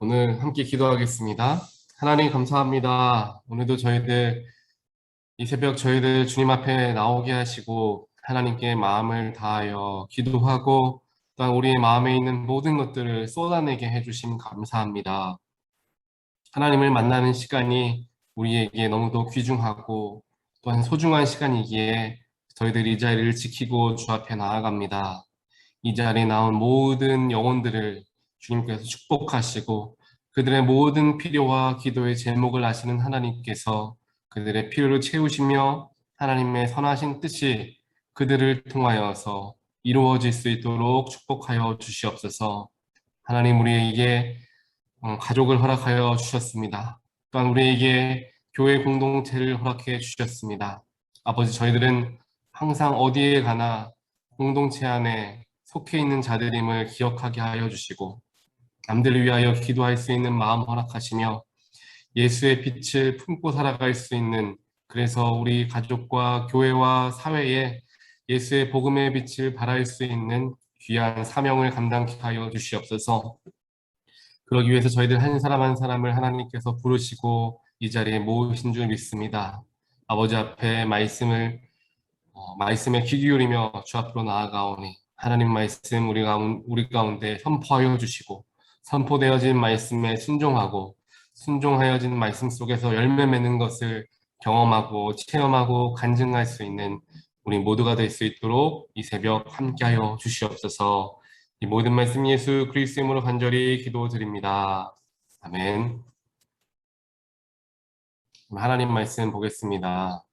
오늘 함께 기도하겠습니다. 하나님 감사합니다. 오늘도 이 새벽 저희들 주님 앞에 나오게 하시고 하나님께 마음을 다하여 기도하고 또한 우리의 마음에 있는 모든 것들을 쏟아내게 해주심 감사합니다. 하나님을 만나는 시간이 우리에게 너무도 귀중하고 또한 소중한 시간이기에 저희들이 이 자리를 지키고 주 앞에 나아갑니다. 이 자리에 나온 모든 영혼들을 주님께서 축복하시고 그들의 모든 필요와 기도의 제목을 아시는 하나님께서 그들의 필요를 채우시며 하나님의 선하신 뜻이 그들을 통하여서 이루어질 수 있도록 축복하여 주시옵소서. 하나님 우리에게 가족을 허락하여 주셨습니다. 또한 우리에게 교회 공동체를 허락해 주셨습니다. 아버지, 저희들은 항상 어디에 가나 공동체 안에 속해 있는 자들임을 기억하게 하여 주시고 남들을 위하여 기도할 수 있는 마음 허락하시며 예수의 빛을 품고 살아갈 수 있는, 그래서 우리 가족과 교회와 사회에 예수의 복음의 빛을 발할 수 있는 귀한 사명을 감당케 하여 주시옵소서. 그러기 위해서 저희들 한 사람 한 사람을 하나님께서 부르시고 이 자리에 모으신 줄 믿습니다. 아버지 앞에 말씀에 귀 기울이며 주 앞으로 나아가오니 하나님 말씀 우리 가운데 선포하여 주시고 선포되어진 말씀에 순종하고 순종하여진 말씀 속에서 열매 맺는 것을 경험하고 체험하고 간증할 수 있는 우리 모두가 될 수 있도록 이 새벽 함께하여 주시옵소서. 이 모든 말씀 예수 그리스도의 이름으로 간절히 기도드립니다. 아멘. 하나님 말씀 보겠습니다.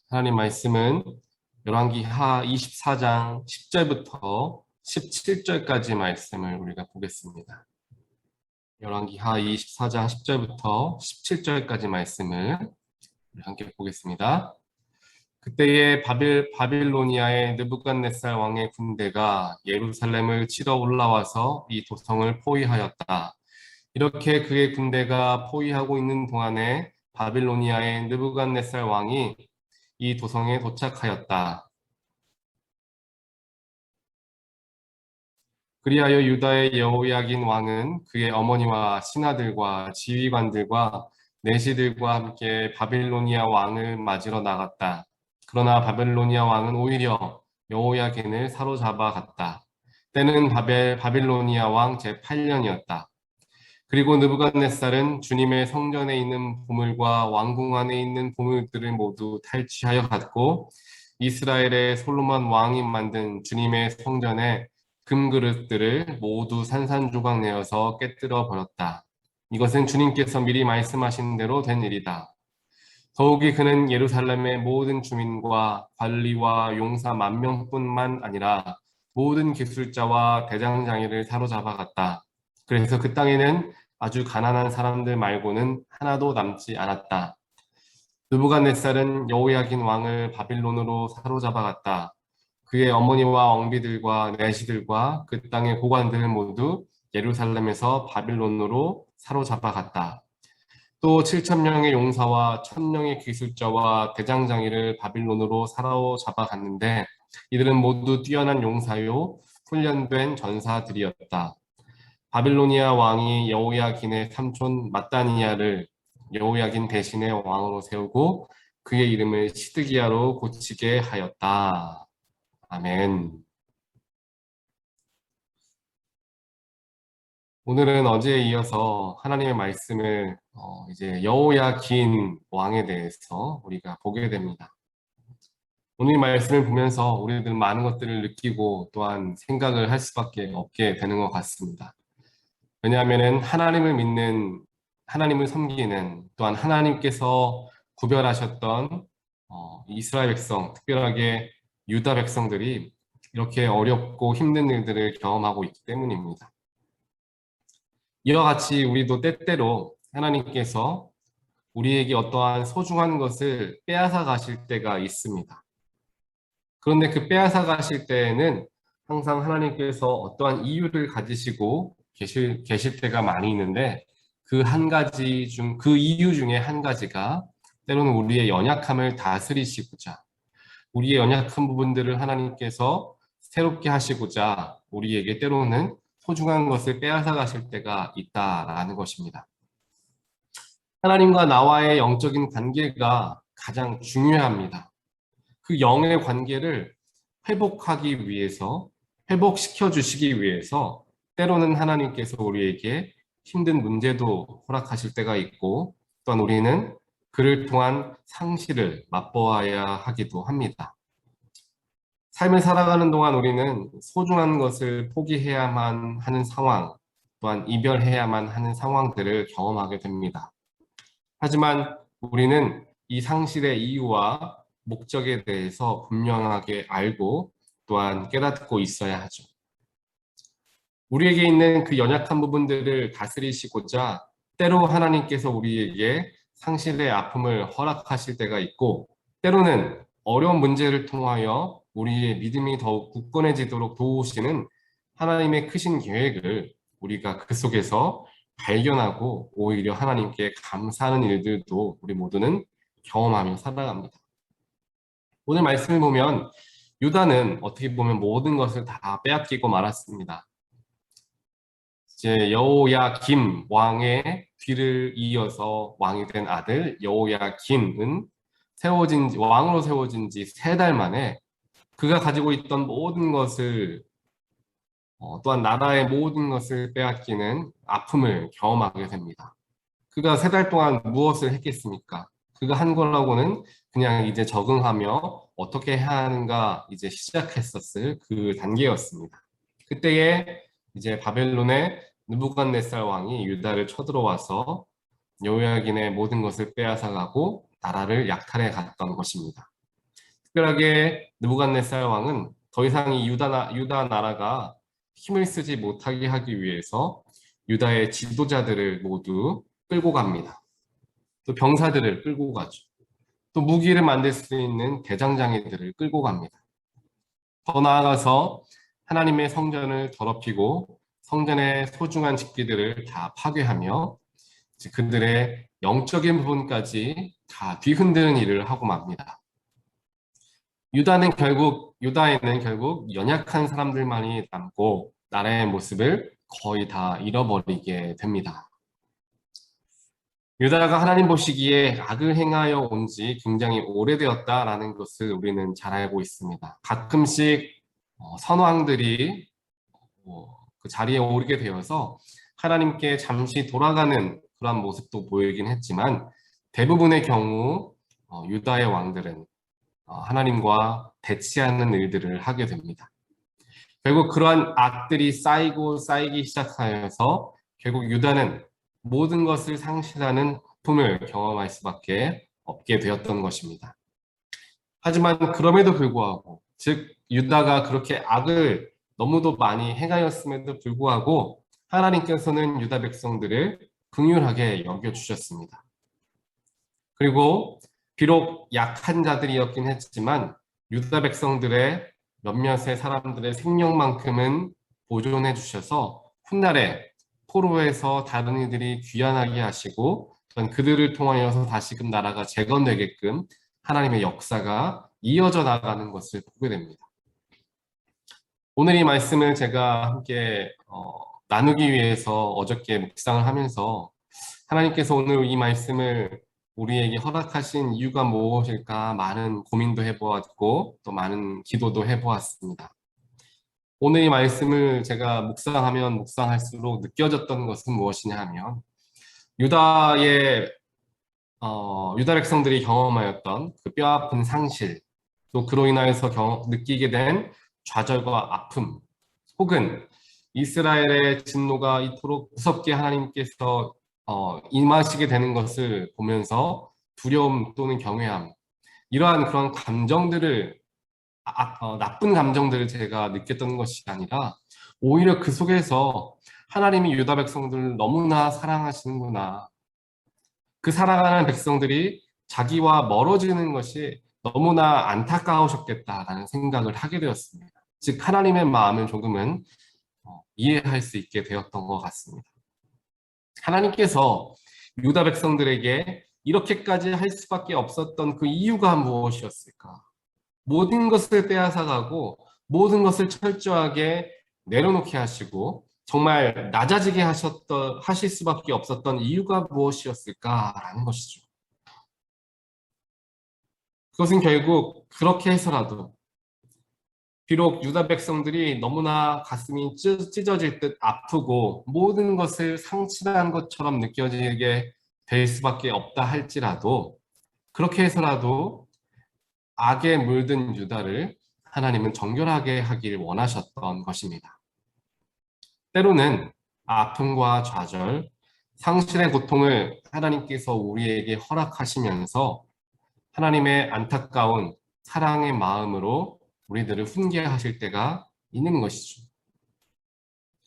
하나님 말씀은 열왕기하 24장 10절부터 17절까지 말씀을 우리가 보겠습니다. 열왕기하 24장 10절부터 17절까지 말씀을 함께 보겠습니다. 그때에 바빌로니아의 느부갓네살 왕의 군대가 예루살렘을 치러 올라와서 이 도성을 포위하였다. 이렇게 그의 군대가 포위하고 있는 동안에 바빌로니아의 느부갓네살 왕이 이 도성에 도착하였다. 그리하여 유다의 여호야긴 왕은 그의 어머니와 신하들과 지휘관들과 내시들과 함께 바빌로니아 왕을 맞으러 나갔다. 그러나 바빌로니아 왕은 오히려 여호야긴을 사로잡아 갔다. 때는 바빌로니아 왕 제8년이었다. 그리고 느부갓네살은 주님의 성전에 있는 보물과 왕궁 안에 있는 보물들을 모두 탈취하여 갔고 이스라엘의 솔로몬 왕이 만든 주님의 성전에 금그릇들을 모두 산산조각 내어서 깨뜨려 버렸다. 이것은 주님께서 미리 말씀하신 대로 된 일이다. 더욱이 그는 예루살렘의 모든 주민과 관리와 용사 10,000명뿐만 아니라 모든 기술자와 대장장이를 사로잡아 갔다. 그래서 그 땅에는 아주 가난한 사람들 말고는 하나도 남지 않았다. 느부갓네살은 여호야긴 왕을 바빌론으로 사로잡아 갔다. 그의 어머니와 왕비들과 내시들과 그 땅의 고관들 모두 예루살렘에서 바빌론으로 사로잡아 갔다. 또 7,000명의 용사와 1,000명의 기술자와 대장장이를 바빌론으로 사로잡아 갔는데 이들은 모두 뛰어난 용사요 훈련된 전사들이었다. 바빌로니아 왕이 여호야긴의 삼촌 mat단이야를 여호야긴 대신에 왕으로 세우고 그의 이름을 시드기야로 고치게 하였다. 아멘. 오늘은 어제에 이어서 하나님의 말씀을 이제 여호야긴 왕에 대해서 우리가 보게 됩니다. 오늘 말씀을 보면서 우리들 많은 것들을 느끼고 또한 생각을 할 수밖에 없게 되는 것 같습니다. 왜냐하면 하나님을 섬기는, 또한 하나님께서 구별하셨던 이스라엘 백성, 특별하게 유다 백성들이 이렇게 어렵고 힘든 일들을 경험하고 있기 때문입니다. 이와 같이 우리도 때때로 하나님께서 우리에게 어떠한 소중한 것을 빼앗아 가실 때가 있습니다. 그런데 그 빼앗아 가실 때에는 항상 하나님께서 어떠한 이유를 가지시고 계실 때가 많이 있는데 그 이유 중에 한 가지가 때로는 우리의 연약함을 다스리시고자 우리의 연약한 부분들을 하나님께서 새롭게 하시고자 우리에게 때로는 소중한 것을 빼앗아 가실 때가 있다라는 것입니다. 하나님과 나와의 영적인 관계가 가장 중요합니다. 그 영의 관계를 회복하기 위해서, 회복시켜 주시기 위해서 때로는 하나님께서 우리에게 힘든 문제도 허락하실 때가 있고, 또한 우리는 그를 통한 상실을 맛보아야 하기도 합니다. 삶을 살아가는 동안 우리는 소중한 것을 포기해야만 하는 상황, 또한 이별해야만 하는 상황들을 경험하게 됩니다. 하지만 우리는 이 상실의 이유와 목적에 대해서 분명하게 알고 또한 깨닫고 있어야 하죠. 우리에게 있는 그 연약한 부분들을 다스리시고자 때로 하나님께서 우리에게 상실의 아픔을 허락하실 때가 있고, 때로는 어려운 문제를 통하여 우리의 믿음이 더욱 굳건해지도록 도우시는 하나님의 크신 계획을 우리가 그 속에서 발견하고 오히려 하나님께 감사하는 일들도 우리 모두는 경험하며 살아갑니다. 오늘 말씀을 보면 유다는 어떻게 보면 모든 것을 다 빼앗기고 말았습니다. 이제 여호야김 왕의 뒤를 이어서 왕이 된 아들 여호야긴은 왕으로 세워진 지 3달 만에 그가 가지고 있던 모든 것을 또한 나라의 모든 것을 빼앗기는 아픔을 경험하게 됩니다. 그가 3달 동안 무엇을 했겠습니까? 그가 한 거라고는 그냥 이제 적응하며 어떻게 해야 하는가 이제 시작했었을 그 단계였습니다. 그때에 이제 바벨론의 느부갓네살 왕이 유다를 쳐들어와서 여호야긴의 모든 것을 빼앗아가고 나라를 약탈해 갔던 것입니다. 특별하게 느부갓네살 왕은 더 이상 이 유다 나라가 힘을 쓰지 못하게 하기 위해서 유다의 지도자들을 모두 끌고 갑니다. 또 병사들을 끌고 가죠. 또 무기를 만들 수 있는 대장장이들을 끌고 갑니다. 더 나아가서 하나님의 성전을 더럽히고 성전의 소중한 집기들을 다 파괴하며 그들의 영적인 부분까지 다 뒤흔드는 일을 하고 맙니다. 유다에는 결국 연약한 사람들만이 남고 나라의 모습을 거의 다 잃어버리게 됩니다. 유다가 하나님 보시기에 악을 행하여 온 지 굉장히 오래되었다라는 것을 우리는 잘 알고 있습니다. 가끔씩 선왕들이 그 자리에 오르게 되어서 하나님께 잠시 돌아가는 그런 모습도 보이긴 했지만 대부분의 경우 유다의 왕들은 하나님과 대치하는 일들을 하게 됩니다. 결국 그러한 악들이 쌓이고 쌓이기 시작하여서 결국 유다는 모든 것을 상실하는 아픔을 경험할 수밖에 없게 되었던 것입니다. 하지만 그럼에도 불구하고, 즉 유다가 그렇게 악을 너무도 많이 행하였음에도 불구하고 하나님께서는 유다 백성들을 긍휼하게 여겨주셨습니다. 그리고 비록 약한 자들이었긴 했지만 유다 백성들의 몇몇의 사람들의 생명만큼은 보존해 주셔서 훗날에 포로에서 다른 이들이 귀환하게 하시고 그들을 통하여서 다시금 나라가 재건되게끔 하나님의 역사가 이어져 나가는 것을 보게 됩니다. 오늘 이 말씀을 제가 함께 나누기 위해서 어저께 묵상을 하면서 하나님께서 오늘 이 말씀을 우리에게 허락하신 이유가 무엇일까 많은 고민도 해보았고 또 많은 기도도 해보았습니다. 오늘 이 말씀을 제가 묵상하면 묵상할수록 느껴졌던 것은 무엇이냐 하면 유다의 유다 백성들이 경험하였던 그 뼈아픈 상실, 또 그로 인하여서 느끼게 된 좌절과 아픔, 혹은 이스라엘의 진노가 이토록 무섭게 하나님께서 임하시게 되는 것을 보면서 두려움 또는 경외함, 이러한 그런 감정들을 나쁜 감정들을 제가 느꼈던 것이 아니라 오히려 그 속에서 하나님이 유다 백성들을 너무나 사랑하시는구나, 그 사랑하는 백성들이 자기와 멀어지는 것이 너무나 안타까우셨겠다라는 생각을 하게 되었습니다. 즉 하나님의 마음을 조금은 이해할 수 있게 되었던 것 같습니다. 하나님께서 유다 백성들에게 이렇게까지 할 수밖에 없었던 그 이유가 무엇이었을까? 모든 것을 빼앗아가고 모든 것을 철저하게 내려놓게 하시고 정말 낮아지게 하실 수밖에 없었던 이유가 무엇이었을까라는 것이죠. 그것은 결국 그렇게 해서라도 비록 유다 백성들이 너무나 가슴이 찢어질 듯 아프고 모든 것을 상실한 것처럼 느껴지게 될 수밖에 없다 할지라도 그렇게 해서라도 악에 물든 유다를 하나님은 정결하게 하길 원하셨던 것입니다. 때로는 아픔과 좌절, 상실의 고통을 하나님께서 우리에게 허락하시면서 하나님의 안타까운 사랑의 마음으로 우리들을 훈계하실 때가 있는 것이죠.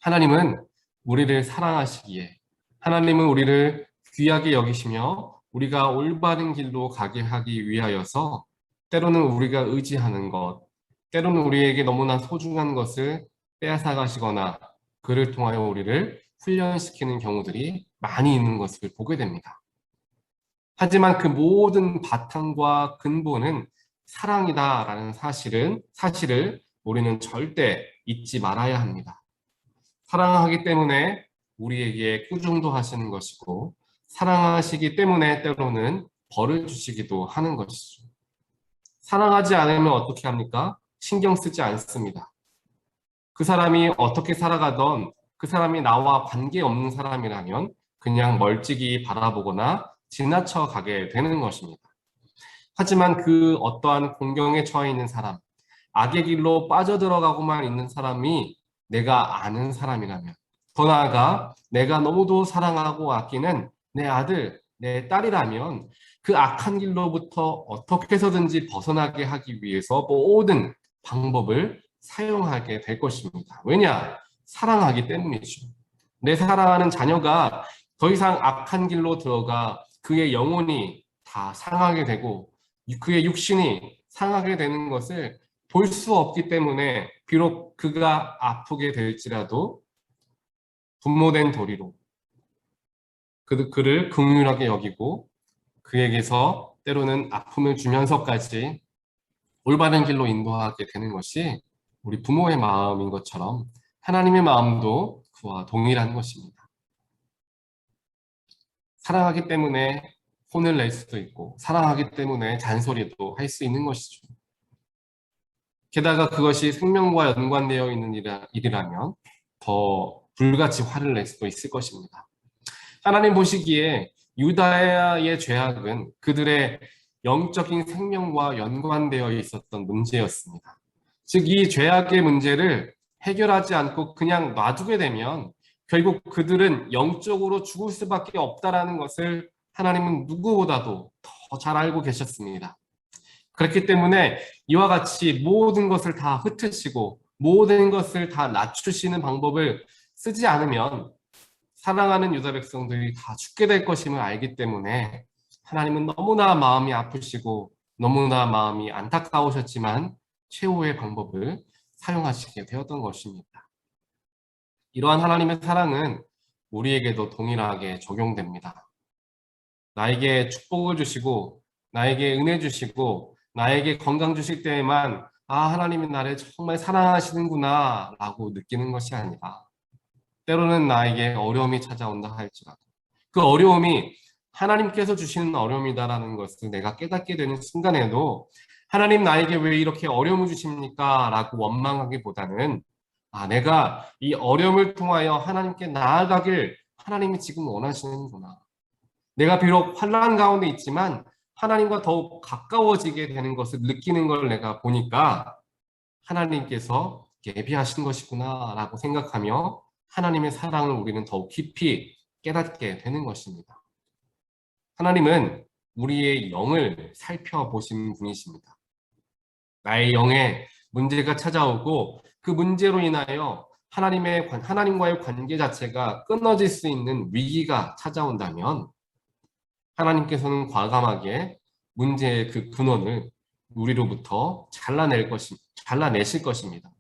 하나님은 우리를 사랑하시기에, 하나님은 우리를 귀하게 여기시며 우리가 올바른 길로 가게 하기 위하여서 때로는 우리가 의지하는 것, 때로는 우리에게 너무나 소중한 것을 빼앗아 가시거나 그를 통하여 우리를 훈련시키는 경우들이 많이 있는 것을 보게 됩니다. 하지만 그 모든 바탕과 근본은 사랑이다라는 사실을 우리는 절대 잊지 말아야 합니다. 사랑하기 때문에 우리에게 꾸중도 하시는 것이고, 사랑하시기 때문에 때로는 벌을 주시기도 하는 것이죠. 사랑하지 않으면 어떻게 합니까? 신경 쓰지 않습니다. 그 사람이 어떻게 살아가던 그 사람이 나와 관계없는 사람이라면 그냥 멀찍이 바라보거나 지나쳐 가게 되는 것입니다. 하지만 그 어떠한 공경에 처해 있는 사람, 악의 길로 빠져들어가고만 있는 사람이 내가 아는 사람이라면, 더 나아가 내가 너무도 사랑하고 아끼는 내 아들, 내 딸이라면 그 악한 길로부터 어떻게 해서든지 벗어나게 하기 위해서 모든 방법을 사용하게 될 것입니다. 왜냐? 사랑하기 때문이죠. 내 사랑하는 자녀가 더 이상 악한 길로 들어가 그의 영혼이 다 상하게 되고 그의 육신이 상하게 되는 것을 볼 수 없기 때문에 비록 그가 아프게 될지라도 분모된 도리로 그를 긍휼하게 여기고 그에게서 때로는 아픔을 주면서까지 올바른 길로 인도하게 되는 것이 우리 부모의 마음인 것처럼 하나님의 마음도 그와 동일한 것입니다. 사랑하기 때문에 혼을 낼 수도 있고 사랑하기 때문에 잔소리도 할 수 있는 것이죠. 게다가 그것이 생명과 연관되어 있는 일이라면 더 불같이 화를 낼 수도 있을 것입니다. 하나님 보시기에 유다의 죄악은 그들의 영적인 생명과 연관되어 있었던 문제였습니다. 즉, 이 죄악의 문제를 해결하지 않고 그냥 놔두게 되면 결국 그들은 영적으로 죽을 수밖에 없다라는 것을 하나님은 누구보다도 더 잘 알고 계셨습니다. 그렇기 때문에 이와 같이 모든 것을 다 흩으시고 모든 것을 다 낮추시는 방법을 쓰지 않으면 사랑하는 유다 백성들이 다 죽게 될 것임을 알기 때문에 하나님은 너무나 마음이 아프시고 너무나 마음이 안타까우셨지만 최후의 방법을 사용하시게 되었던 것입니다. 이러한 하나님의 사랑은 우리에게도 동일하게 적용됩니다. 나에게 축복을 주시고 나에게 은혜 주시고 나에게 건강 주실 때에만 하나님이 나를 정말 사랑하시는구나 라고 느끼는 것이 아니라 때로는 나에게 어려움이 찾아온다 할지라도 그 어려움이 하나님께서 주시는 어려움이다라는 것을 내가 깨닫게 되는 순간에도 하나님 나에게 왜 이렇게 어려움을 주십니까? 라고 원망하기보다는 내가 이 어려움을 통하여 하나님께 나아가길 하나님이 지금 원하시는구나. 내가 비록 환난 가운데 있지만 하나님과 더욱 가까워지게 되는 것을 느끼는 걸 내가 보니까 하나님께서 예비하신 것이구나 라고 생각하며 하나님의 사랑을 우리는 더욱 깊이 깨닫게 되는 것입니다. 하나님은 우리의 영을 살펴보시는 분이십니다. 나의 영에 문제가 찾아오고 그 문제로 인하여 하나님과의 관계 자체가 끊어질 수 있는 위기가 찾아온다면 하나님께서는 과감하게 문제의 그 근원을 우리로부터 잘라내실 것입니다.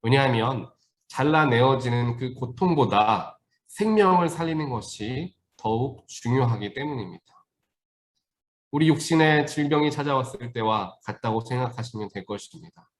왜냐하면 잘라내어지는 그 고통보다 생명을 살리는 것이 더욱 중요하기 때문입니다. 우리 육신에 질병이 찾아왔을 때와 같다고 생각하시면 될 것입니다.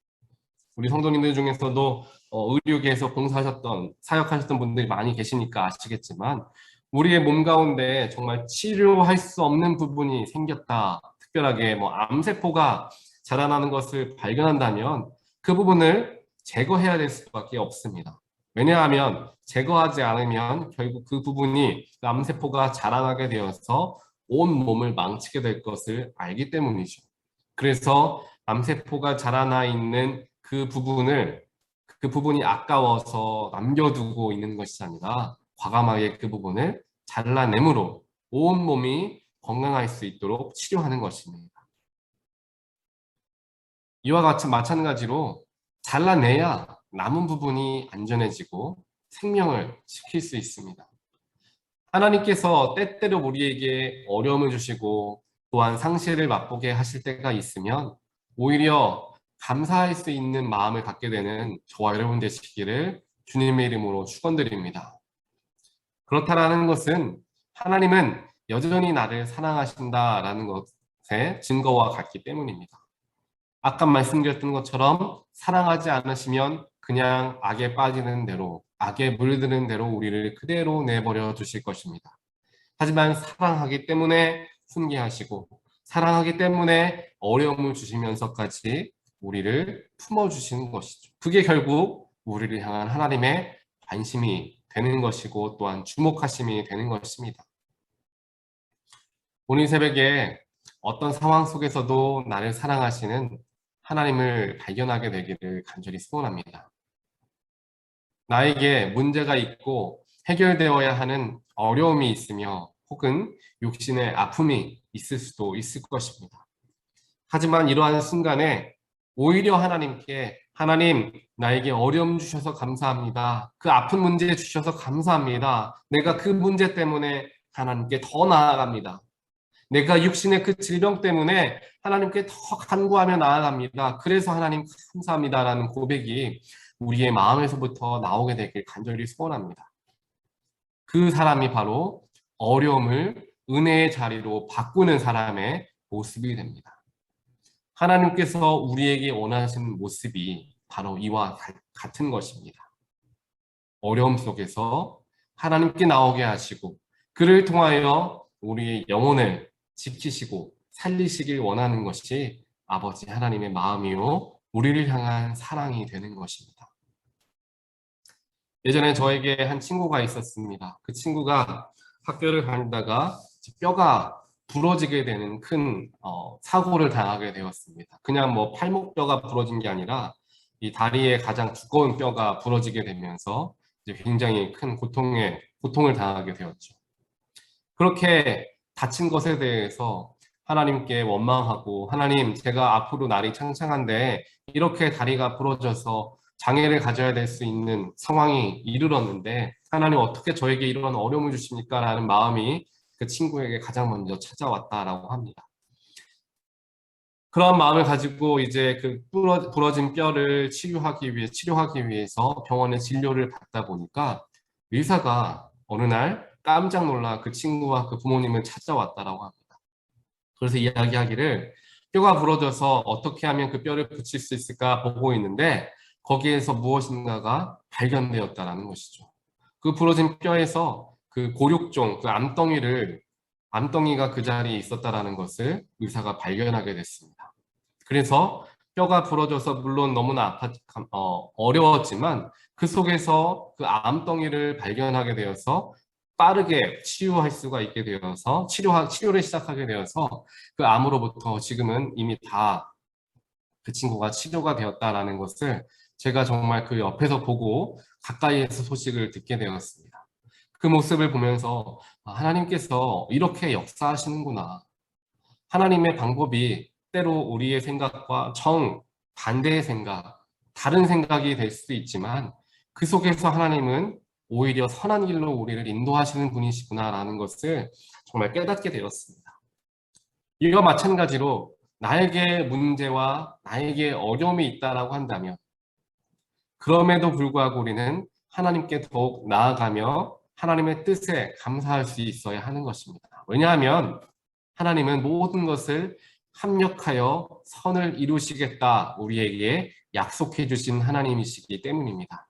우리 성도님들 중에서도 의료계에서 봉사하셨던, 사역하셨던 분들이 많이 계시니까 아시겠지만 우리의 몸 가운데 정말 치료할 수 없는 부분이 생겼다. 특별하게 뭐 암세포가 자라나는 것을 발견한다면 그 부분을 제거해야 될 수밖에 없습니다. 왜냐하면 제거하지 않으면 결국 그 부분이 그 암세포가 자라나게 되어서 온 몸을 망치게 될 것을 알기 때문이죠. 그래서 암세포가 자라나 있는 그 부분이 아까워서 남겨두고 있는 것이 아니라 과감하게 그 부분을 잘라내므로 온 몸이 건강할 수 있도록 치료하는 것입니다. 이와 같이 마찬가지로 잘라내야 남은 부분이 안전해지고 생명을 지킬 수 있습니다. 하나님께서 때때로 우리에게 어려움을 주시고 또한 상실을 맛보게 하실 때가 있으면 오히려 감사할 수 있는 마음을 갖게 되는 저와 여러분 되시기를 주님의 이름으로 축원드립니다. 그렇다라는 것은 하나님은 여전히 나를 사랑하신다라는 것의 증거와 같기 때문입니다. 아까 말씀드렸던 것처럼 사랑하지 않으시면 그냥 악에 빠지는 대로, 악에 물드는 대로 우리를 그대로 내버려 두실 것입니다. 하지만 사랑하기 때문에 훈계하시고 사랑하기 때문에 어려움을 주시면서까지 우리를 품어주시는 것이죠. 그게 결국 우리를 향한 하나님의 관심이 되는 것이고 또한 주목하심이 되는 것입니다. 오늘 새벽에 어떤 상황 속에서도 나를 사랑하시는 하나님을 발견하게 되기를 간절히 소원합니다. 나에게 문제가 있고 해결되어야 하는 어려움이 있으며 혹은 육신의 아픔이 있을 수도 있을 것입니다. 하지만 이러한 순간에 오히려 하나님께 하나님 나에게 어려움 주셔서 감사합니다. 그 아픈 문제 주셔서 감사합니다. 내가 그 문제 때문에 하나님께 더 나아갑니다. 내가 육신의 그 질병 때문에 하나님께 더 간구하며 나아갑니다. 그래서 하나님 감사합니다라는 고백이 우리의 마음에서부터 나오게 되길 간절히 소원합니다. 그 사람이 바로 어려움을 은혜의 자리로 바꾸는 사람의 모습이 됩니다. 하나님께서 우리에게 원하시는 모습이 바로 이와 같은 것입니다. 어려움 속에서 하나님께 나오게 하시고 그를 통하여 우리의 영혼을 지키시고 살리시길 원하는 것이 아버지 하나님의 마음이요 우리를 향한 사랑이 되는 것입니다. 예전에 저에게 한 친구가 있었습니다. 그 친구가 학교를 다니다가 뼈가 부러지게 되는 큰 사고를 당하게 되었습니다. 그냥 뭐 팔목뼈가 부러진 게 아니라 이 다리에 가장 두꺼운 뼈가 부러지게 되면서 이제 굉장히 큰 고통을 당하게 되었죠. 그렇게 다친 것에 대해서 하나님께 원망하고 하나님 제가 앞으로 날이 창창한데 이렇게 다리가 부러져서 장애를 가져야 될 수 있는 상황이 이르렀는데 하나님 어떻게 저에게 이런 어려움을 주십니까? 라는 마음이 그 친구에게 가장 먼저 찾아왔다라고 합니다. 그런 마음을 가지고 이제 그 부러진 뼈를 치료하기 위해서 병원에 진료를 받다 보니까 의사가 어느 날 깜짝 놀라 그 친구와 그 부모님을 찾아왔다라고 합니다. 그래서 이야기하기를 뼈가 부러져서 어떻게 하면 그 뼈를 붙일 수 있을까 보고 있는데 거기에서 무엇인가가 발견되었다라는 것이죠. 그 부러진 뼈에서 그 골육종, 그 암덩이가 그 자리에 있었다라는 것을 의사가 발견하게 됐습니다. 그래서 뼈가 부러져서 물론 너무나 어려웠지만 그 속에서 그 암덩이를 발견하게 되어서 빠르게 치유할 수가 있게 되어서 치료를 시작하게 되어서 그 암으로부터 지금은 이미 다 그 친구가 치료가 되었다라는 것을 제가 정말 그 옆에서 보고 가까이에서 소식을 듣게 되었습니다. 그 모습을 보면서 하나님께서 이렇게 역사하시는구나. 하나님의 방법이 때로 우리의 생각과 정반대의 생각, 다른 생각이 될 수도 있지만 그 속에서 하나님은 오히려 선한 길로 우리를 인도하시는 분이시구나라는 것을 정말 깨닫게 되었습니다. 이와 마찬가지로 나에게 문제와 나에게 어려움이 있다라고 한다면 그럼에도 불구하고 우리는 하나님께 더욱 나아가며 하나님의 뜻에 감사할 수 있어야 하는 것입니다. 왜냐하면 하나님은 모든 것을 합력하여 선을 이루시겠다 우리에게 약속해 주신 하나님이시기 때문입니다.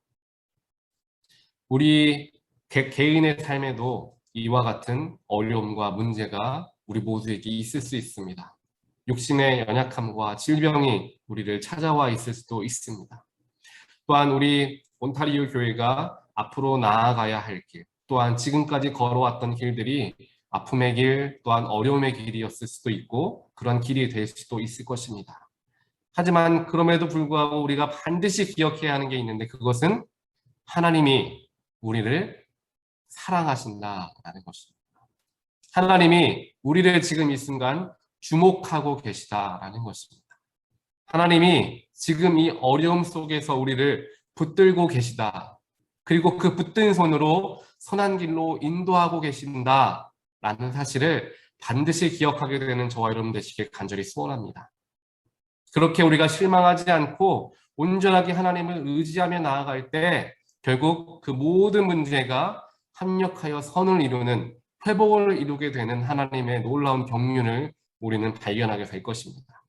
우리 개인의 삶에도 이와 같은 어려움과 문제가 우리 모두에게 있을 수 있습니다. 육신의 연약함과 질병이 우리를 찾아와 있을 수도 있습니다. 또한 우리 온타리오 교회가 앞으로 나아가야 할 길, 또한 지금까지 걸어왔던 길들이 아픔의 길, 또한 어려움의 길이었을 수도 있고 그런 길이 될 수도 있을 것입니다. 하지만 그럼에도 불구하고 우리가 반드시 기억해야 하는 게 있는데 그것은 하나님이 우리를 사랑하신다라는 것입니다. 하나님이 우리를 지금 이 순간 주목하고 계시다라는 것입니다. 하나님이 지금 이 어려움 속에서 우리를 붙들고 계시다. 그리고 그 붙든 손으로 선한 길로 인도하고 계신다라는 사실을 반드시 기억하게 되는 저와 여러분 되시길 간절히 소원합니다. 그렇게 우리가 실망하지 않고 온전하게 하나님을 의지하며 나아갈 때 결국 그 모든 문제가 합력하여 선을 이루는 회복을 이루게 되는 하나님의 놀라운 경륜을 우리는 발견하게 될 것입니다.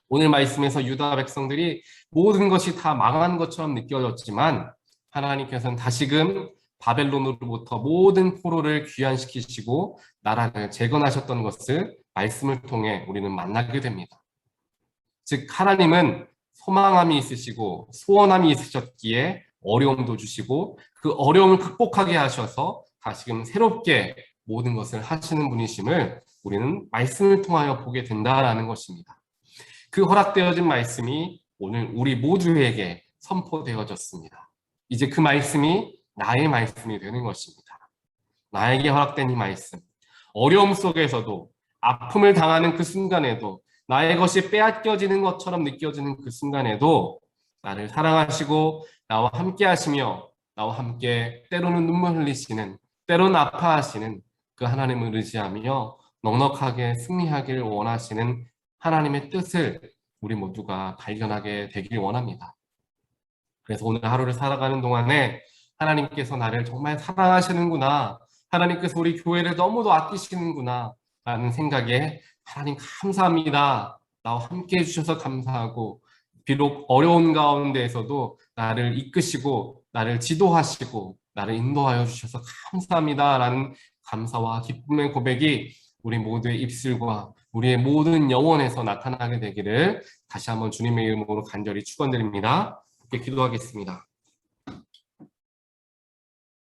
오늘 말씀에서 유다 백성들이 모든 것이 다 망한 것처럼 느껴졌지만 하나님께서는 다시금 바벨론으로부터 모든 포로를 귀환시키시고 나라를 재건하셨던 것을 말씀을 통해 우리는 만나게 됩니다. 즉 하나님은 소망함이 있으시고 소원함이 있으셨기에 어려움도 주시고 그 어려움을 극복하게 하셔서 다시금 새롭게 모든 것을 하시는 분이심을 우리는 말씀을 통하여 보게 된다라는 것입니다. 그 허락되어진 말씀이 오늘 우리 모두에게 선포되어졌습니다. 이제 그 말씀이 나의 말씀이 되는 것입니다. 나에게 허락된 이 말씀, 어려움 속에서도 아픔을 당하는 그 순간에도 나의 것이 빼앗겨지는 것처럼 느껴지는 그 순간에도 나를 사랑하시고 나와 함께 하시며 나와 함께 때로는 눈물 흘리시는 때로는 아파하시는 그 하나님을 의지하며 넉넉하게 승리하길 원하시는 하나님의 뜻을 우리 모두가 발견하게 되길 원합니다. 그래서 오늘 하루를 살아가는 동안에 하나님께서 나를 정말 사랑하시는구나, 하나님께서 우리 교회를 너무도 아끼시는구나 라는 생각에 하나님 감사합니다, 나와 함께 해주셔서 감사하고 비록 어려운 가운데에서도 나를 이끄시고 나를 지도하시고 나를 인도하여 주셔서 감사합니다 라는 감사와 기쁨의 고백이 우리 모두의 입술과 우리의 모든 영혼에서 나타나게 되기를 다시 한번 주님의 이름으로 간절히 축원드립니다. 함께 기도하겠습니다.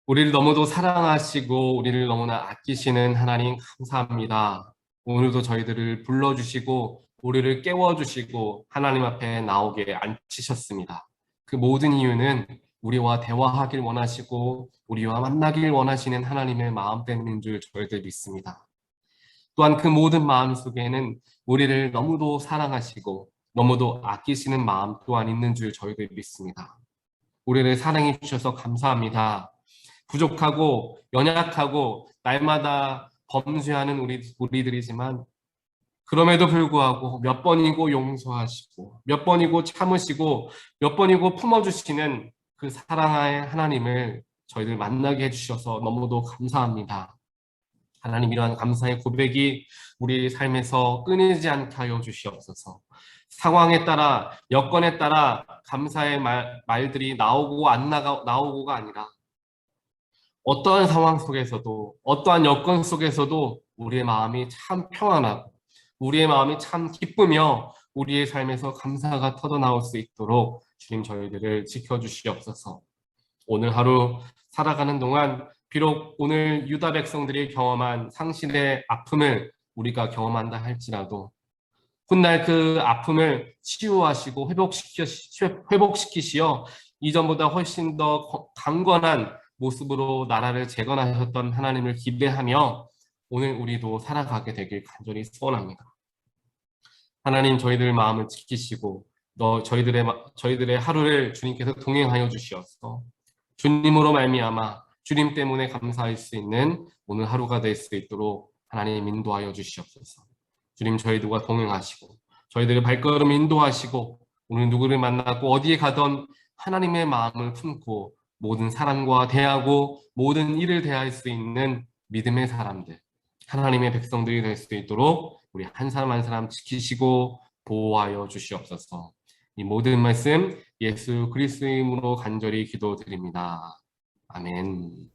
우리를 너무도 사랑하시고 우리를 너무나 아끼시는 하나님 감사합니다. 오늘도 저희들을 불러주시고 우리를 깨워주시고 하나님 앞에 나오게 앉히셨습니다. 그 모든 이유는 우리와 대화하길 원하시고 우리와 만나길 원하시는 하나님의 마음 때문인 줄 저희들 믿습니다. 또한 그 모든 마음 속에는 우리를 너무도 사랑하시고 너무도 아끼시는 마음 또한 있는 줄 저희들 믿습니다. 우리를 사랑해 주셔서 감사합니다. 부족하고 연약하고 날마다 범죄하는 우리들이지만 그럼에도 불구하고 몇 번이고 용서하시고 몇 번이고 참으시고 몇 번이고 품어주시는 그 사랑의 하나님을 저희들 만나게 해주셔서 너무도 감사합니다. 하나님, 이러한 감사의 고백이 우리 삶에서 끊이지 않게 하여 주시옵소서. 상황에 따라 여건에 따라 감사의 말들이 나오고 안 나오고가 아니라 어떠한 상황 속에서도 어떠한 여건 속에서도 우리의 마음이 참 평안하고 우리의 마음이 참 기쁘며 우리의 삶에서 감사가 터져나올 수 있도록 주님 저희들을 지켜주시옵소서. 오늘 하루 살아가는 동안 비록 오늘 유다 백성들이 경험한 상실의 아픔을 우리가 경험한다 할지라도 훗날 그 아픔을 치유하시고 회복시키시어 이전보다 훨씬 더 강건한 모습으로 나라를 재건하셨던 하나님을 기대하며 오늘 우리도 살아가게 되길 간절히 소원합니다. 하나님, 저희들 마음을 지키시고 저희들의 하루를 주님께서 동행하여 주시옵소서. 주님으로 말미암아 주님 때문에 감사할 수 있는 오늘 하루가 될 수 있도록 하나님 인도하여 주시옵소서. 주님, 저희들과 동행하시고 저희들의 발걸음 인도하시고 오늘 누구를 만나고 어디에 가던 하나님의 마음을 품고 모든 사람과 대하고 모든 일을 대할 수 있는 믿음의 사람들, 하나님의 백성들이 될 수 있도록 우리 한 사람 한 사람 지키시고 보호하여 주시옵소서. 이 모든 말씀 예수 그리스도의 이름으로 간절히 기도드립니다. 아멘.